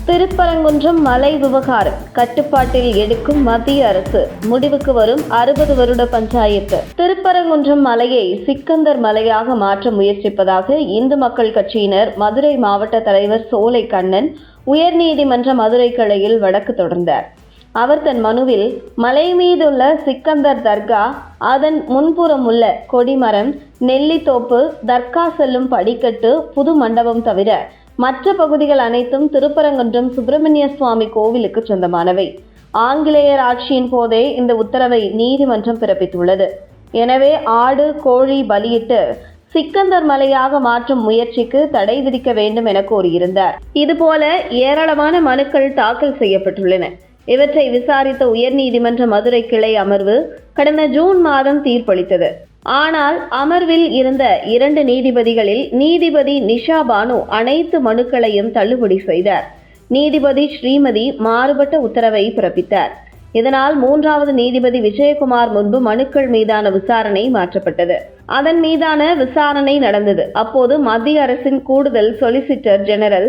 திருப்பரங்குன்றம் மலை விவகாரம் கட்டுப்பாட்டில் எடுக்கும் மத்திய அரசு, முடிவுக்கு வரும் 60 வருட பஞ்சாயத்து. திருப்பரங்குன்றம் மலையை சிக்கந்தர் மலையாக மாற்ற முயற்சிப்பதாக இந்து மக்கள் கட்சியினர் மதுரை மாவட்ட தலைவர் சோலை கண்ணன் உயர்நீதிமன்ற மதுரை கிளையில் வழக்கு தொடர்ந்தார். அவர் தன் மனுவில் மலை மீதுள்ள சிக்கந்தர் தர்கா, அதன் முன்புறம் உள்ள கொடிமரம், நெல்லித்தோப்பு, தர்கா செல்லும் படிக்கட்டு, புது மண்டபம் தவிர மற்ற பகுதிகள் அனைத்தும் திருப்பரங்குன்றம் சுப்பிரமணிய சுவாமி கோவிலுக்கு சொந்தமானவை. ஆங்கிலேயர் ஆட்சியின் போதே இந்த உத்தரவை நீதிமன்றம் பிறப்பித்துள்ளது. எனவே ஆடு, கோழி பலியிட்டு சிக்கந்தர் மலையாக மாற்றும் முயற்சிக்கு தடை விதிக்க வேண்டும் என கோரியிருந்தார். இதுபோல ஏராளமான மனுக்கள் தாக்கல் செய்யப்பட்டுள்ளன. இவற்றை விசாரித்த உயர்நீதிமன்ற மதுரை கிளை அமர்வு கடந்த ஜூன் மாதம் தீர்ப்பளித்தது. ஆனால் அமர்வில் இருந்த 2 நீதிபதிகளில் நீதிபதி நிஷா பானு அனைத்து மனுக்களையும் தள்ளுபடி செய்தார். நீதிபதி ஸ்ரீமதி மாறுபட்ட உத்தரவை பிறப்பித்தார். இதனால் 3வது நீதிபதி விஜயகுமார் முன்பு மனுக்கள் மீதான விசாரணை மாற்றப்பட்டது. அதன் மீதான விசாரணை நடந்தது. அப்போது மத்திய அரசின் கூடுதல் சொலிசிட்டர் ஜெனரல்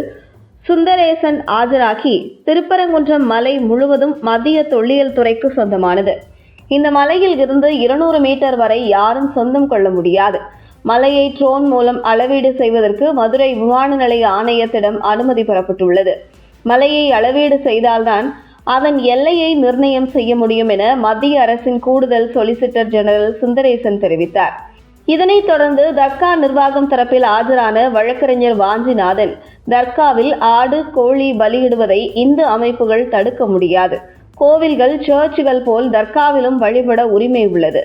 சுந்தரேசன் ஆஜராகி, திருப்பரங்குன்றம் மலை முழுவதும் மத்திய தொல்லியல் துறைக்கு சொந்தமானது. இந்த மலையில் இருந்து 200 மீட்டர் வரை யாரும் சொந்தம் கொள்ள முடியாது. மலையை ட்ரோன் மூலம் அளவீடு செய்வதற்கு மதுரை விமான நிலைய ஆணையத்திடம் அனுமதி பெறப்பட்டுள்ளது. மலையை அளவீடு செய்தால்தான் அதன் எல்லையை நிர்ணயம் செய்ய முடியும் என மத்திய அரசின் கூடுதல் சொலிசிட்டர் ஜெனரல் சுந்தரேசன் தெரிவித்தார். இதனைத் தொடர்ந்து தர்கா நிர்வாகம் தரப்பில் ஆஜரான வழக்கறிஞர் வாஞ்சிநாதன், தர்காவில் ஆடு, கோழி பலியிடுவதை இந்து அமைப்புகள் தடுக்க முடியாது. கோவில்கள், சர்ச்சுகள் போல் தர்காவிலும் வழிபட உரிமை உள்ளது.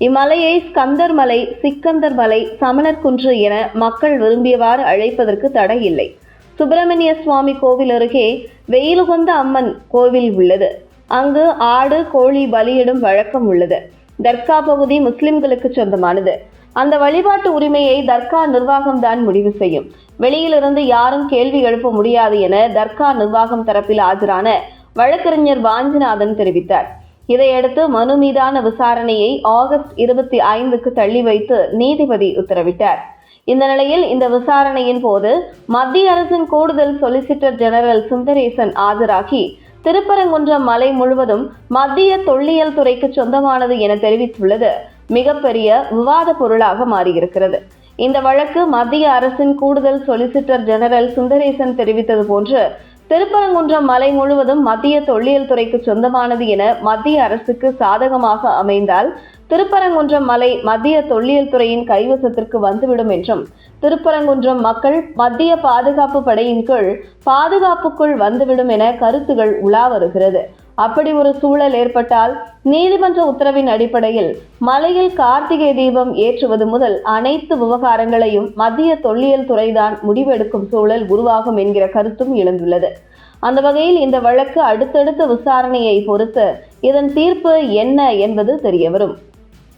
இம்மலையை ஸ்கந்தர் மலை, சிக்கந்தர் மலை, சமணர் குன்று என மக்கள் விரும்பியவாறு அழைப்பதற்கு தடை இல்லை. சுப்பிரமணிய சுவாமி கோவில் அருகே வெயிலுகந்த அம்மன் கோவில் உள்ளது. அங்கு ஆடு, கோழி பலியிடும் வழக்கம் உள்ளது. தர்கா பகுதி முஸ்லிம்களுக்கு சொந்தமானது. அந்த வழிபாட்டு உரிமையை தர்கா நிர்வாகம் தான் முடிவு செய்யும். வெளியிலிருந்து யாரும் கேள்வி எழுப்ப முடியாது என தர்கா நிர்வாகம் தரப்பில் ஆஜரான வழக்கறிஞர் வாஞ்சிநாதன் தெரிவித்தார். இதையடுத்து மனு மீதான விசாரணையை ஆகஸ்ட் 25க்கு தள்ளி வைத்து நீதிபதி உத்தரவிட்டார். இந்த நிலையில் இந்த விசாரணையின் போது மத்திய அரசின் கூடுதல் சொலிசிட்டர் ஜெனரல் சுந்தரேசன் ஆஜராகி, திருப்பரங்குன்றம் மலை முழுவதும் மத்திய தொல்லியல் துறைக்கு சொந்தமானது என தெரிவித்துள்ளது மிகப்பெரிய விவாத பொருளாக மாறியிருக்கிறது. இந்த வழக்கு மத்திய அரசின் கூடுதல் சொலிசிட்டர் ஜெனரல் சுந்தரேசன் தெரிவித்தது போன்று திருப்பரங்குன்றம் மலை முழுவதும் மத்திய தொல்லியல் துறைக்கு சொந்தமானது என மத்திய அரசுக்கு சாதகமாக அமைந்தால் திருப்பரங்குன்றம் மலை மத்திய தொல்லியல் துறையின் கைவசத்திற்கு வந்துவிடும் என்றும், திருப்பரங்குன்றம் மக்கள் மத்திய பாதுகாப்பு படையின் கீழ் பாதுகாப்புக்குள் வந்துவிடும் என கருத்துகள் உலா வருகிறது. அப்படி ஒரு சூழல் ஏற்பட்டால் நீதிமன்ற உத்தரவின் அடிப்படையில் மலையில் கார்த்திகை தீபம் ஏற்றுவது முதல் அனைத்து விவகாரங்களையும் மத்திய தொல்லியல் துறைதான் முடிவெடுக்கும் சூழல் உருவாகும் என்கிற கருத்தும் எழுந்துள்ளது. அந்த வகையில் இந்த வழக்கு அடுத்தடுத்த விசாரணையை பொறுத்து இதன் தீர்ப்பு என்ன என்பது தெரியவரும்.